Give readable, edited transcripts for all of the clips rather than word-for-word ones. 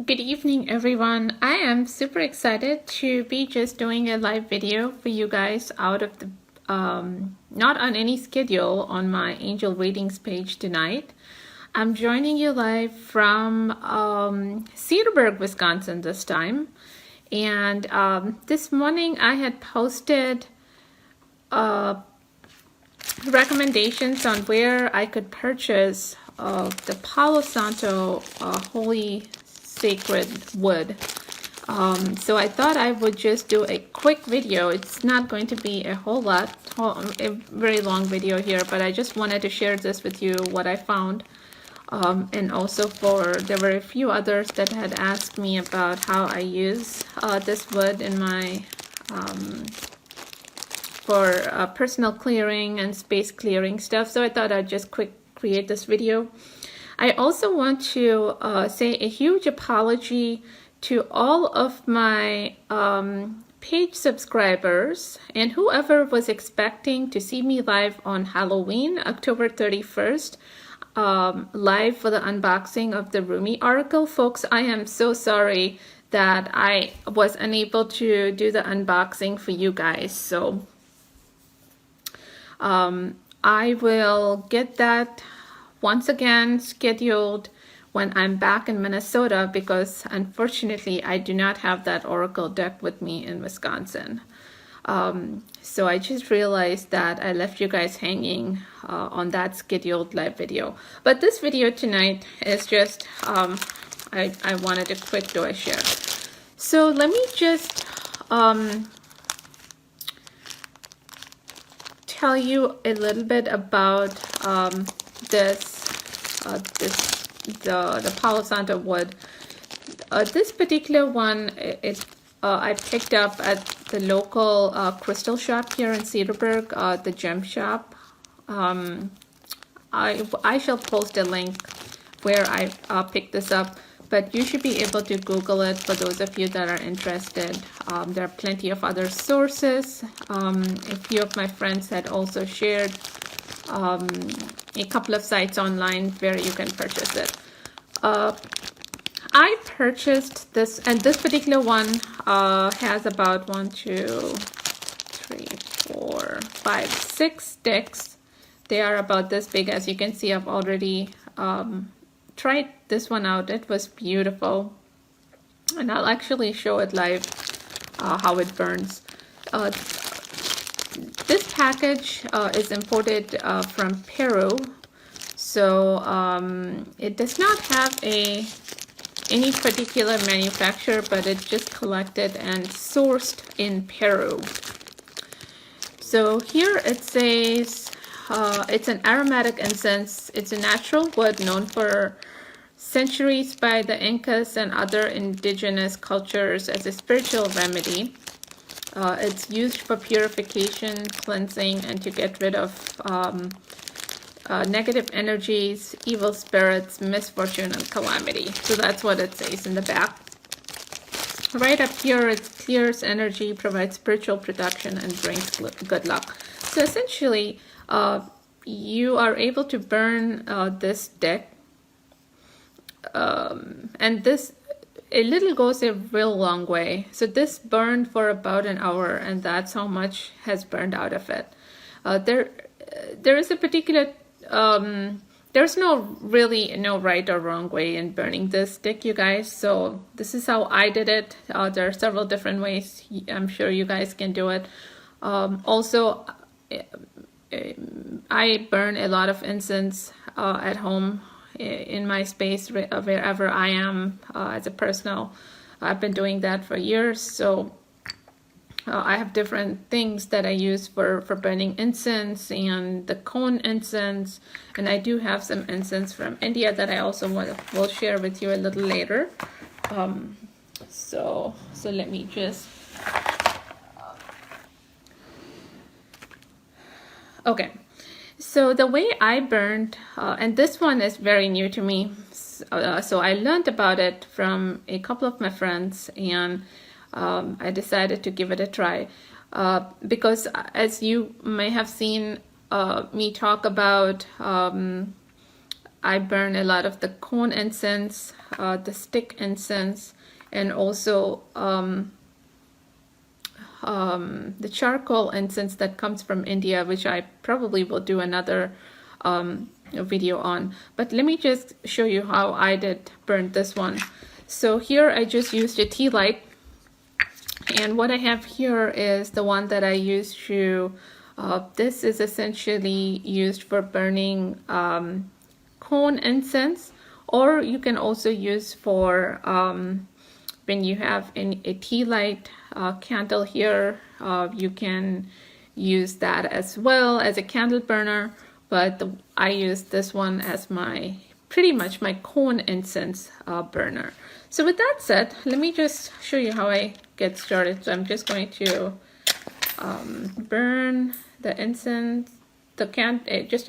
Good evening, everyone. I am super excited to be just doing a live video for you guys out of the not on any schedule on my angel readings page tonight. I'm joining you live from Cedarburg, Wisconsin this time. And this morning I had posted recommendations on where I could purchase the Palo Santo Holy Sacred Wood. So I thought I would just do a quick video. It's not going to be a whole lot, a very long video here, but I just wanted to share this with you, what I found. And also there were a few others that had asked me about how I use this wood in my, for personal clearing and space clearing stuff. So I thought I'd just create this video. I also want to say a huge apology to all of my page subscribers and whoever was expecting to see me live on Halloween, October 31st, live for the unboxing of the Rumi oracle. Folks, I am so sorry that I was unable to do the unboxing for you guys. So I will get that once again scheduled when I'm back in Minnesota, because unfortunately I do not have that oracle deck with me in Wisconsin. So I just realized that I left you guys hanging on that scheduled live video. But this video tonight is just, I wanted a quick do I share. So let me just tell you a little bit about the Palo Santo Wood. This particular one, I picked up at the local crystal shop here in Cedarburg, the gem shop. I shall post a link where I picked this up, but you should be able to Google it for those of you that are interested. There are plenty of other sources. A few of my friends had also shared a couple of sites online where you can purchase it. I purchased this, and this particular one has about 6 sticks. They are about this big. As you can see, I've already tried this one out. It was beautiful, and I'll actually show it live how it burns. This package is imported from Peru, so it does not have any particular manufacturer, but it's just collected and sourced in Peru. So here it says it's an aromatic incense. It's a natural wood known for centuries by the Incas and other indigenous cultures as a spiritual remedy. It's used for purification, cleansing, and to get rid of negative energies, evil spirits, misfortune, and calamity. So that's what it says in the back. Right up here, it clears energy, provides spiritual protection, and brings good luck. So essentially, you are able to burn this stick, and this a little goes a real long way. So this burned for about an hour, and that's how much has burned out of it. There is a particular there's no right or wrong way in burning this stick, you guys. So this is how I did it. There are several different ways. I'm sure you guys can do it. Also, I burn a lot of incense at home in my space, wherever I am, as a personal. I've been doing that for years. So I have different things that I use for burning incense, and the cone incense, and I do have some incense from India that I also will share with you a little later. So let me just okay. So the way I burned, and this one is very new to me, so I learned about it from a couple of my friends, and I decided to give it a try, because as you may have seen me talk about I burn a lot of the cone incense, the stick incense, and also the charcoal incense that comes from India, which I probably will do another video on. But let me just show you how I did burn this one. So here I just used a tea light, and what I have here is the one that I use to, this is essentially used for burning cone incense, or you can also use for when you have a tea light candle here, you can use that as well as a candle burner, but I use this one as my pretty much my cone incense burner. So with that said, let me just show you how I get started. So I'm just going to burn the incense, just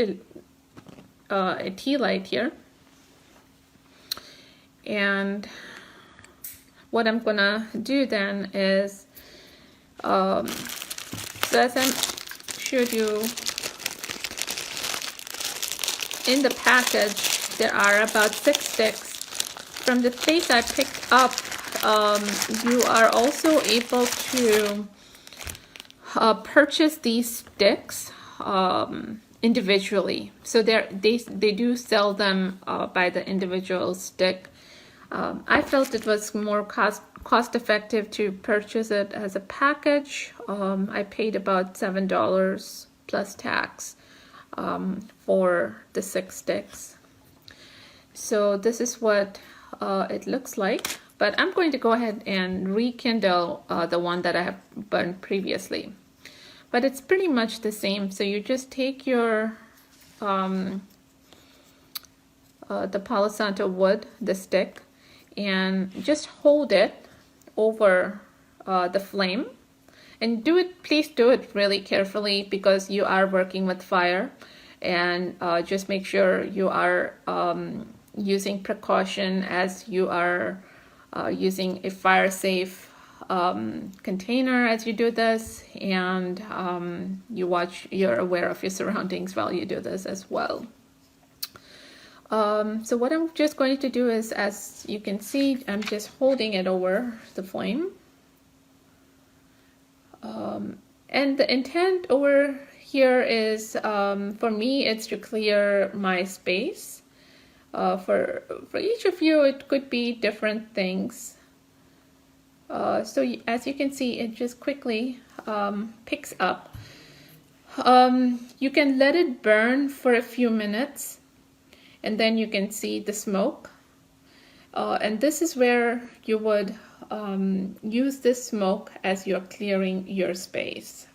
a tea light here. And what I'm gonna do then is, so as I showed you, in the package there are about 6 sticks. From the place I picked up, you are also able to purchase these sticks individually. So they do sell them by the individual stick. I felt it was more cost effective to purchase it as a package. I paid about $7 plus tax for the 6 sticks. So this is what it looks like, but I'm going to go ahead and rekindle the one that I have burned previously. But it's pretty much the same. So you just take your the Palo Santo wood, the stick, and just hold it over the flame, and please do it really carefully, because you are working with fire, and just make sure you are using precaution as you are using a fire safe container as you do this, and you're aware of your surroundings while you do this as well. So what I'm just going to do is, as you can see, I'm just holding it over the flame. And the intent over here is, for me, it's to clear my space. For each of you, it could be different things. So as you can see, it just quickly picks up. You can let it burn for a few minutes, and then you can see the smoke. And this is where you would use this smoke as you're clearing your space.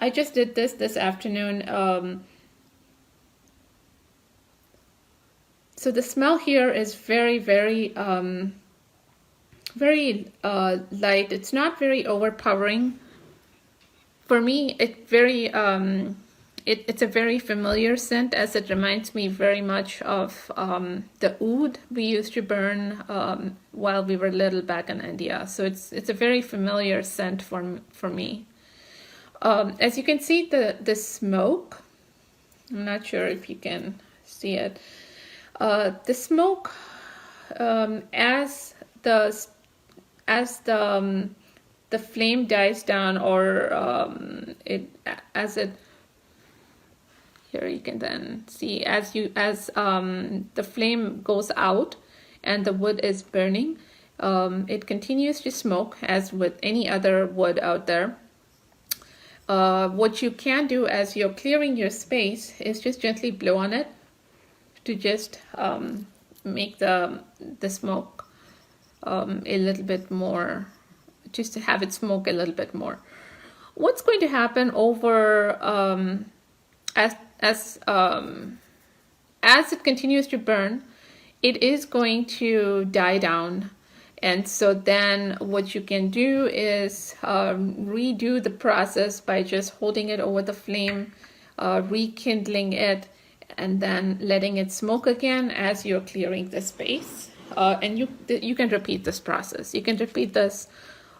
I just did this afternoon. So the smell here is very, very, very light. It's not very overpowering. For me, it's a very familiar scent, as it reminds me very much of the oud we used to burn while we were little back in India. So it's a very familiar scent for me. As you can see, the smoke, I'm not sure if you can see it. The smoke, as the flame dies down, or here you can then see as the flame goes out and the wood is burning, it continues to smoke as with any other wood out there. What you can do as you're clearing your space is just gently blow on it to just make the smoke a little bit more, just to have it smoke a little bit more. What's going to happen over as it continues to burn, it is going to die down. And so then what you can do is redo the process by just holding it over the flame, rekindling it, and then letting it smoke again as you're clearing the space. And you can repeat this process. You can repeat this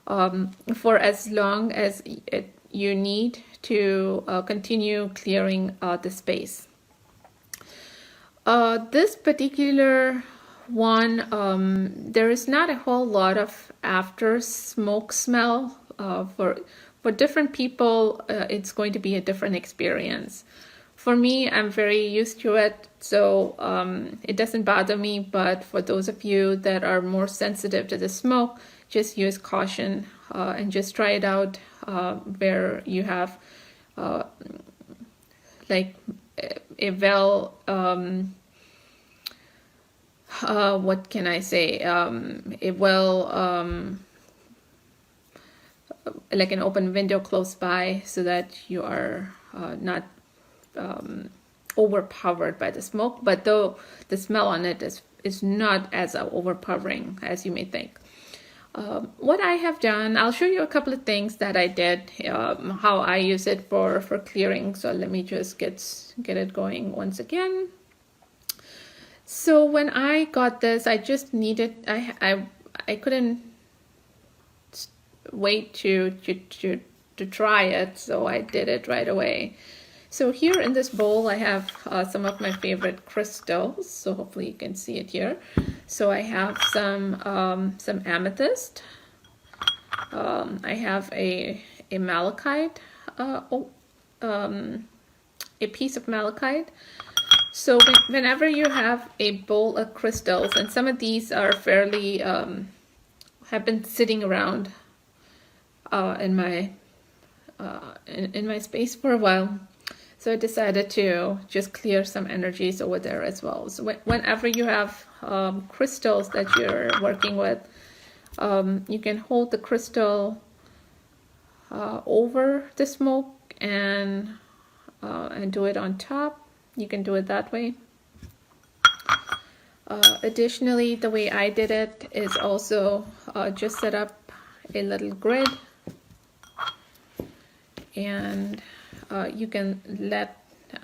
for as long as you need to continue clearing the space. This particular one, there is not a whole lot of after smoke smell. For different people, it's going to be a different experience. For me, I'm very used to it, so it doesn't bother me. But for those of you that are more sensitive to the smoke, just use caution and just try it out where you have like a well, what can I say, a well, like an open window close by, so that you are not overpowered by the smoke, but though the smell on it is not as overpowering as you may think. What I have done, I'll show you a couple of things that I did, how I use it for clearing. So let me just get it going once again. So when I got this, I just needed, I couldn't wait to try it, so I did it right away. So here in this bowl, I have some of my favorite crystals. So hopefully you can see it here. So I have some amethyst. I have a malachite, a piece of malachite. So whenever you have a bowl of crystals, and some of these are fairly have been sitting around in my space for a while. So I decided to just clear some energies over there as well. So whenever you have crystals that you're working with, you can hold the crystal over the smoke and do it on top. You can do it that way. Additionally, the way I did it is also just set up a little grid, and you can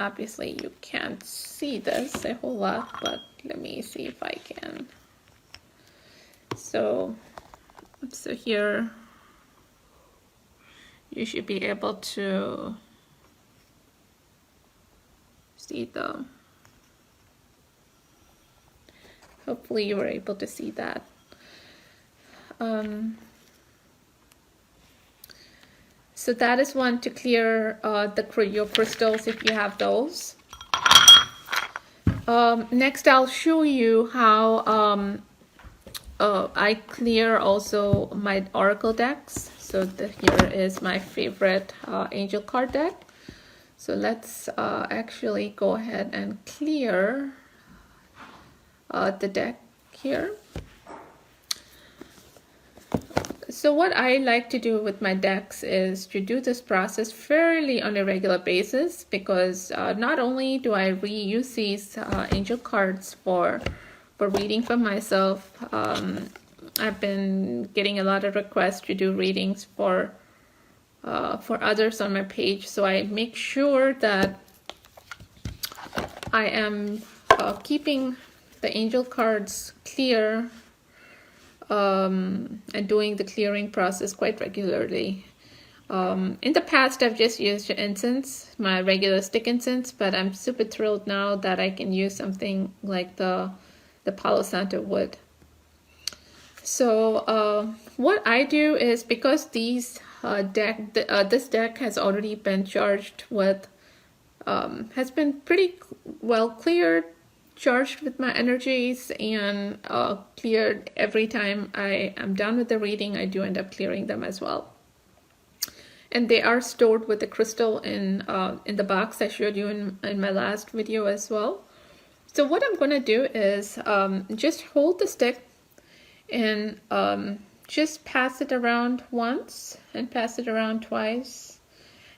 obviously you can't see this a whole lot, but let me see if I can. So here you should be able to see hopefully you were able to see that. So that is one to clear your crystals if you have those. Next, I'll show you how I clear also my oracle decks. So here is my favorite angel card deck. So let's actually go ahead and clear the deck here. So what I like to do with my decks is to do this process fairly on a regular basis, because not only do I reuse these angel cards for reading for myself, I've been getting a lot of requests to do readings for others on my page. So I make sure that I am keeping the angel cards clear and doing the clearing process quite regularly. In the past, I've just used incense, my regular stick incense, but I'm super thrilled now that I can use something like the Palo Santo Wood. So what I do is, because this deck has already been charged with, has been pretty well cleared, charged with my energies, and cleared every time I am done with the reading. I do end up clearing them as well. And they are stored with the crystal in the box I showed you in my last video as well. So what I'm going to do is just hold the stick and just pass it around once and pass it around twice,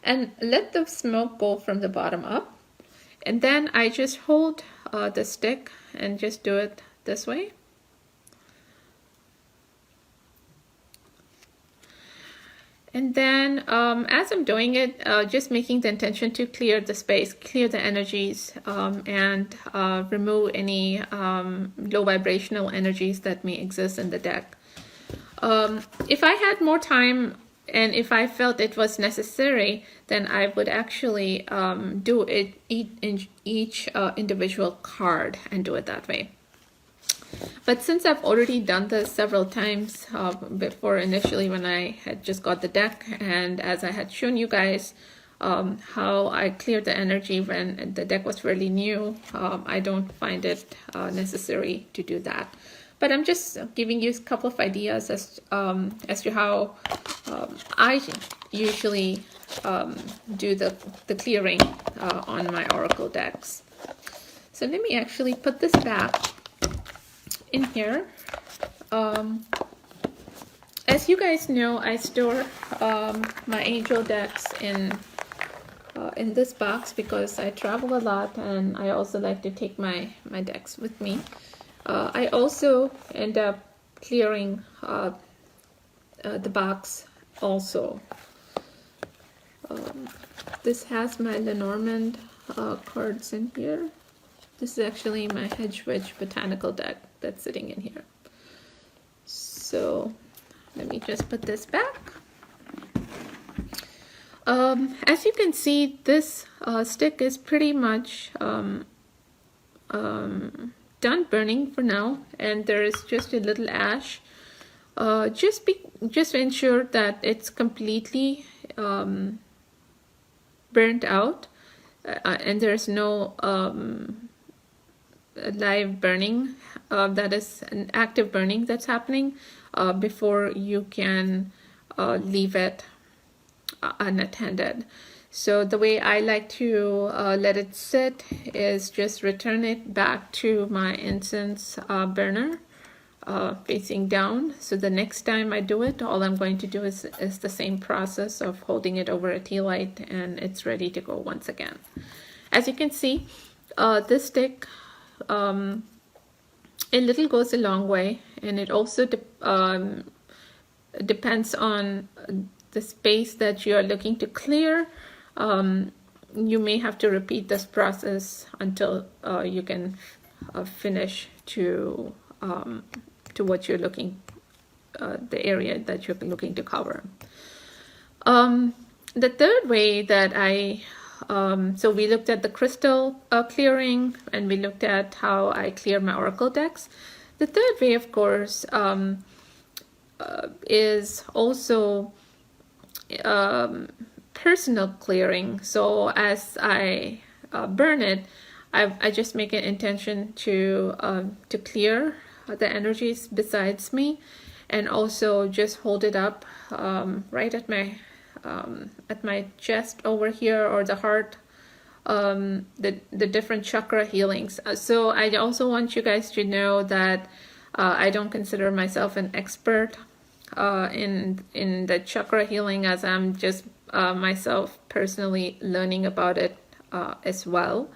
and let the smoke go from the bottom up. And then I just hold the stick and just do it this way. And then as I'm doing it, just making the intention to clear the space, clear the energies, and remove any low vibrational energies that may exist in the deck. If I had more time, and if I felt it was necessary, then I would actually do it each individual card and do it that way. But since I've already done this several times before, initially when I had just got the deck, and as I had shown you guys how I cleared the energy when the deck was fairly new, I don't find it necessary to do that. But I'm just giving you a couple of ideas as to how I usually do the clearing on my oracle decks. So let me actually put this back in here. As you guys know, I store my angel decks in this box because I travel a lot, and I also like to take my decks with me. I also end up clearing the box also. This has my Lenormand cards in here. This is actually my Hedge Wedge botanical deck that's sitting in here. So let me just put this back. As you can see, this stick is pretty much done burning for now, and there is just a little ash. Just ensure that it's completely burnt out, and there's no live burning, that is an active burning that's happening, before you can leave it unattended. So the way I like to let it sit is just return it back to my incense burner, facing down. So the next time I do it, all I'm going to do is the same process of holding it over a tea light, and it's ready to go once again. As you can see, this stick, a little goes a long way, and it also depends on the space that you are looking to clear. You may have to repeat this process until you can finish to what you're looking, the area that you're looking to cover. The third way that so we looked at the crystal clearing, and we looked at how I clear my oracle decks. The third way, of course, is also personal clearing. So as I burn it, I just make an intention to clear the energies besides me, and also just hold it up right at my chest over here, or the heart, the different chakra healings. So I also want you guys to know that I don't consider myself an expert in the chakra healing, as I'm just myself personally learning about it as well.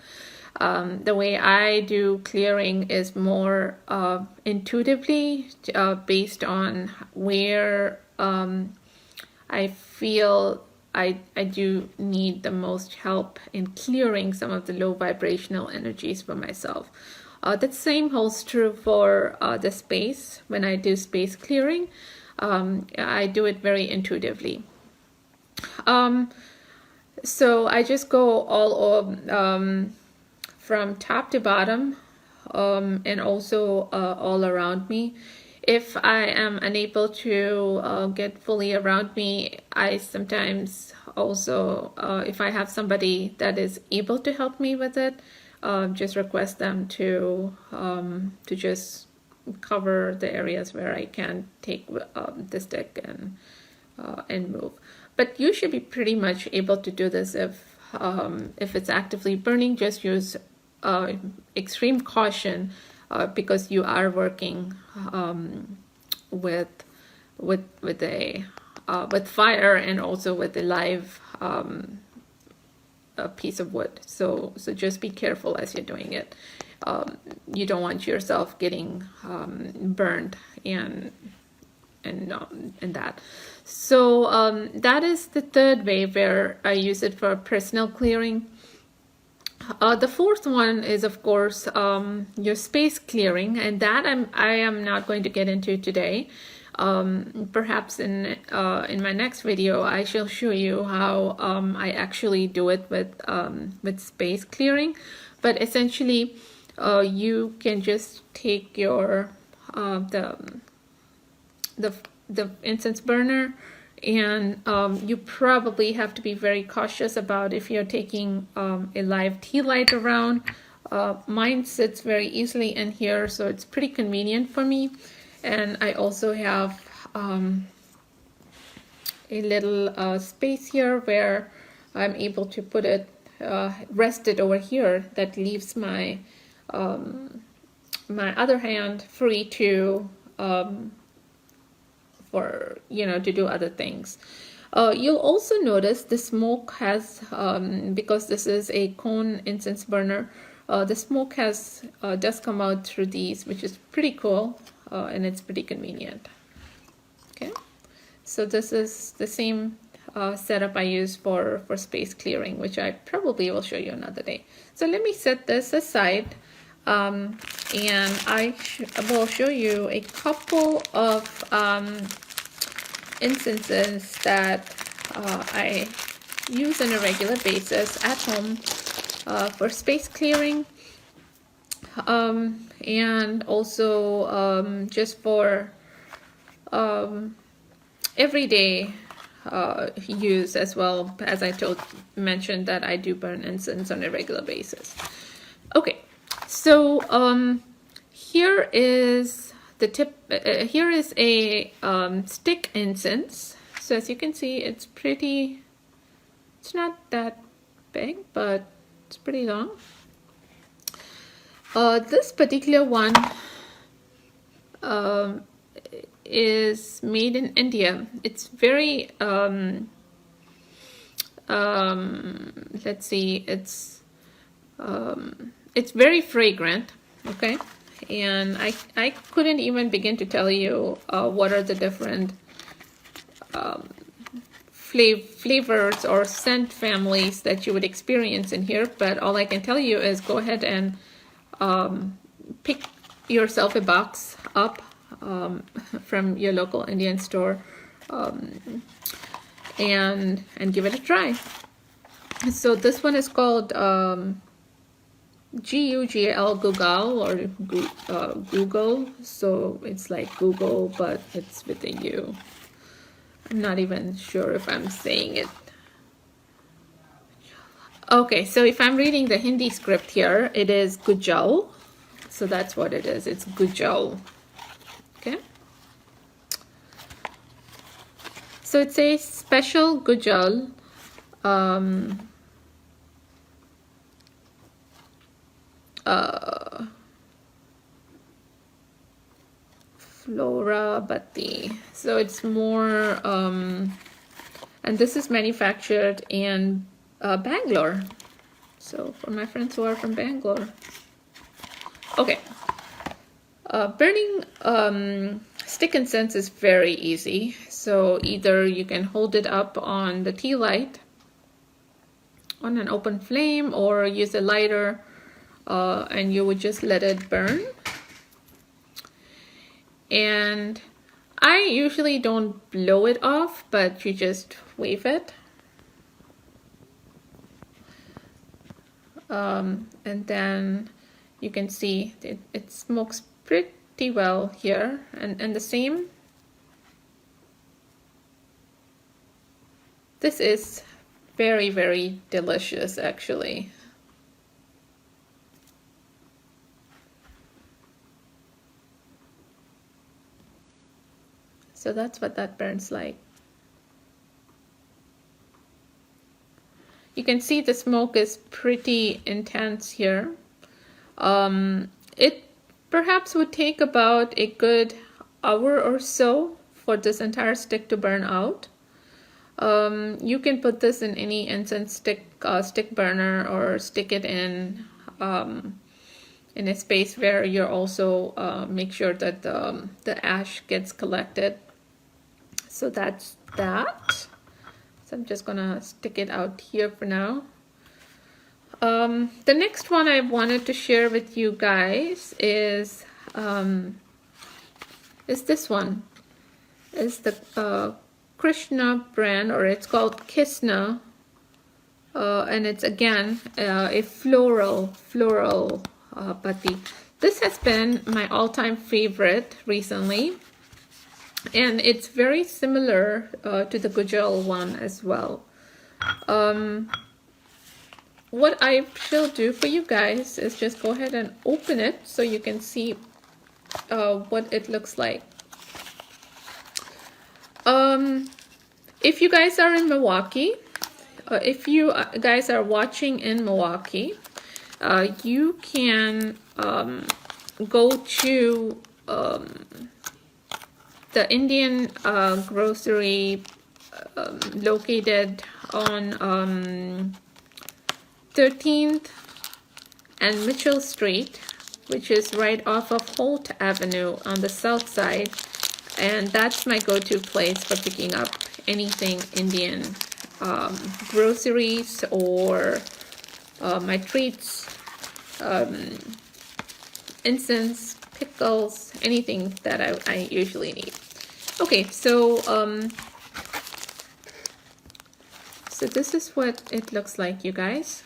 The way I do clearing is more intuitively, based on where I feel I do need the most help in clearing some of the low vibrational energies for myself. The same holds true for the space. When I do space clearing, I do it very intuitively. So I just go all from top to bottom, and also all around me. If I am unable to get fully around me, I sometimes also, if I have somebody that is able to help me with it, just request them to just cover the areas where I can take the stick and move. But you should be pretty much able to do this if it's actively burning. Just use extreme caution, because you are working with fire, and also with a live piece of wood. So just be careful as you're doing it. You don't want yourself getting burned and that. So that is the third way where I use it for personal clearing. The fourth one is, of course, your space clearing, and that I am not going to get into today. Perhaps in my next video, I shall show you how I actually do it with space clearing. But essentially, you can just take your the incense burner, and you probably have to be very cautious about if you're taking a live tea light around. Mine sits very easily in here, so it's pretty convenient for me. And I also have a little space here where I'm able to put it, rest it over here. That leaves my my other hand free to for to do other things. You'll also notice the smoke has, because this is a cone incense burner, the smoke does come out through these, which is pretty cool, and it's pretty convenient. Okay, so this is the same setup I use for space clearing, which I probably will show you another day. So let me set this aside, and I will show you a couple of incenses that I use on a regular basis at home for space clearing, and also just for everyday use as well. As I mentioned that I do burn incense on a regular basis. Okay, so here is the tip. Here is a stick incense. So as you can see, it's not that big, but it's pretty long. This particular one is made in India. It's very let's see, it's very fragrant. Okay, and I couldn't even begin to tell you what are the different flavors or scent families that you would experience in here, but all I can tell you is go ahead and pick yourself a box up from your local Indian store, and give it a try. So this one is called G-U-G-L, Google, or Google. So it's like Google, but it's with a U. I'm not even sure if I'm saying it. Okay, so if I'm reading the Hindi script here, it is Gujal. So that's what it is. It's Gujal. Okay. So it's a special Gujal Flora Batti. So it's more and this is manufactured in Bangalore. So for my friends who are from Bangalore. Okay. Burning stick incense is very easy. So either you can hold it up on the tea light on an open flame, or use a lighter, and you would just let it burn. And I usually don't blow it off, but you just wave it. And then you can see it smokes pretty well here, and the same. This is very, very delicious, actually. So that's what that burns like. You can see the smoke is pretty intense here. It perhaps would take about a good hour or so for this entire stick to burn out. You can put this in any incense stick burner, or stick it in a space where you're also make sure that the ash gets collected. So that's that. So I'm just gonna stick it out here for now. The next one I wanted to share with you guys is this one. is the Krishna brand, or it's called Kisna, and it's again a floral putty. This has been my all-time favorite recently, and it's very similar to the Gujal one as well. What I shall do for you guys is just go ahead and open it so you can see what it looks like. If you guys are in Milwaukee, if you guys are watching in Milwaukee, you can go to the Indian grocery located on 13th and Mitchell Street, which is right off of Holt Avenue on the south side, and that's my go-to place for picking up anything Indian, groceries or my treats, incense, pickles, anything that I usually need. Okay, so this is what it looks like, you guys.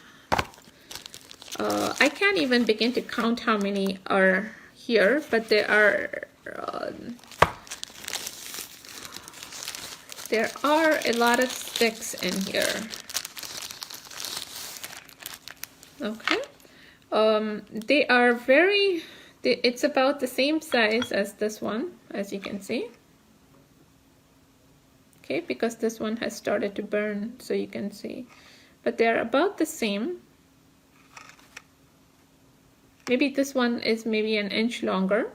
I can't even begin to count how many are here, but there are a lot of sticks in here. Okay, they are it's about the same size as this one, as you can see. Okay, because this one has started to burn, so you can see, but they're about the same. Maybe this one is maybe an inch longer.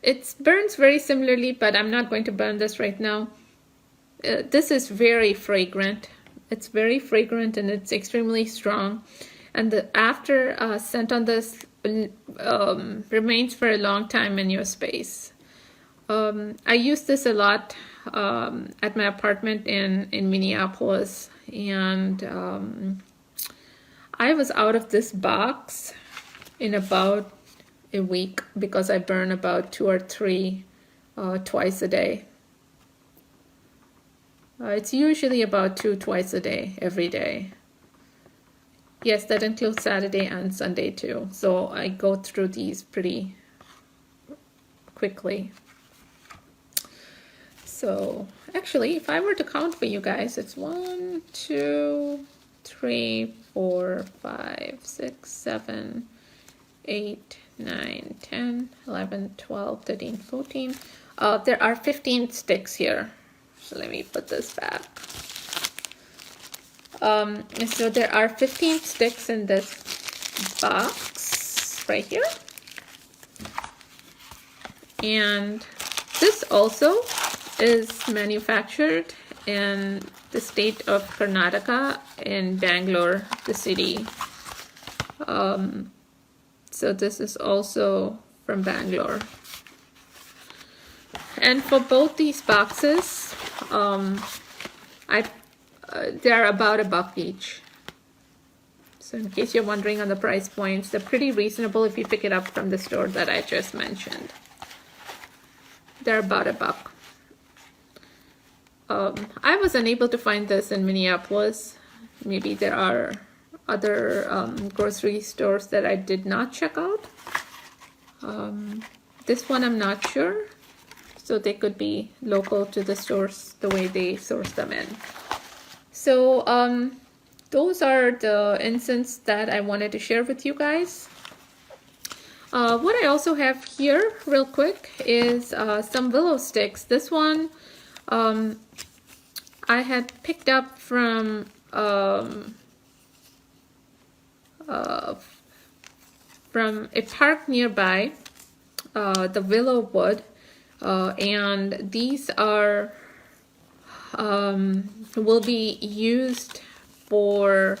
It burns very similarly, but I'm not going to burn this right now. This is very fragrant. It's very fragrant and it's extremely strong. And the after scent on this remains for a long time in your space. I use this a lot at my apartment in Minneapolis, and I was out of this box in about a week because I burn about 2 or 3 twice a day. It's usually about 2 twice a day, every day. Yes, that includes Saturday and Sunday too. So I go through these pretty quickly. So actually, if I were to count for you guys, it's 1, 2, 3, 4, 5, 6, 7, 8, 9, 10, 11, 12, 13, 14. There are 15 sticks here. So let me put this back. So there are 15 sticks in this box right here. And this also is manufactured in the state of Karnataka in Bangalore, the city. So this is also from Bangalore. And for both these boxes, they're about $1 each. So in case you're wondering on the price points, they're pretty reasonable if you pick it up from the store that I just mentioned. They're about $1. I was unable to find this in Minneapolis. Maybe there are other grocery stores that I did not check out. This one I'm not sure. So they could be local to the stores, the way they source them in. So those are the incense that I wanted to share with you guys. What I also have here real quick is some willow sticks. This one I had picked up from a park nearby, the Willow Wood, and these are will be used for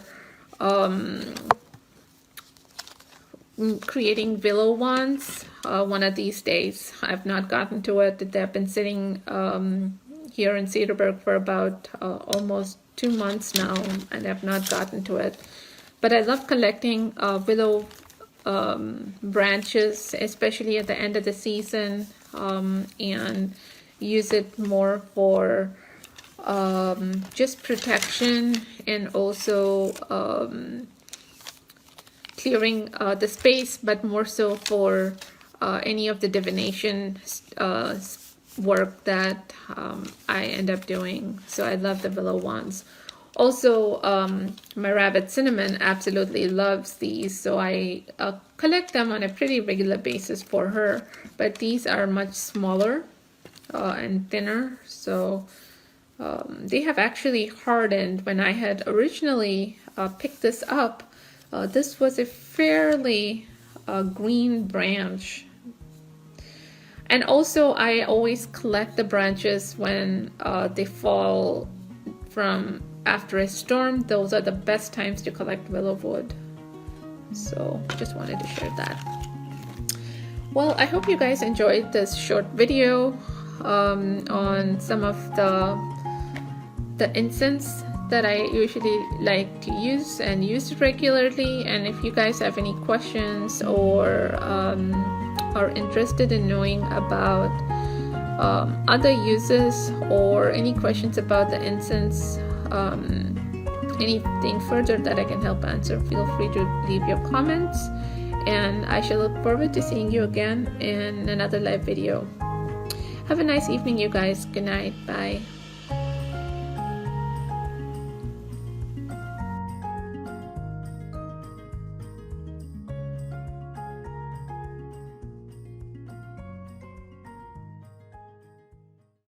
creating willow wands one of these days. I've not gotten to it. They've been sitting here in Cedarburg for about almost 2 months now, and I've not gotten to it. But I love collecting willow branches, especially at the end of the season, and use it more for just protection, and also clearing the space, but more so for any of the divination work that I end up doing. So I love the willow wands. Also, my rabbit Cinnamon absolutely loves these, so I collect them on a pretty regular basis for her, but these are much smaller and thinner, so they have actually hardened. When I had originally picked this up, this was a fairly green branch. And also, I always collect the branches when they fall from after a storm. Those are the best times to collect willow wood. So just wanted to share that. Well, I hope you guys enjoyed this short video on some of the incense that I usually like to use and use regularly. And if you guys have any questions or are interested in knowing about other uses, or any questions about the incense, anything further that I can help answer, feel free to leave your comments, and I shall look forward to seeing you again in another live video. Have a nice evening, you guys. Good night. Bye.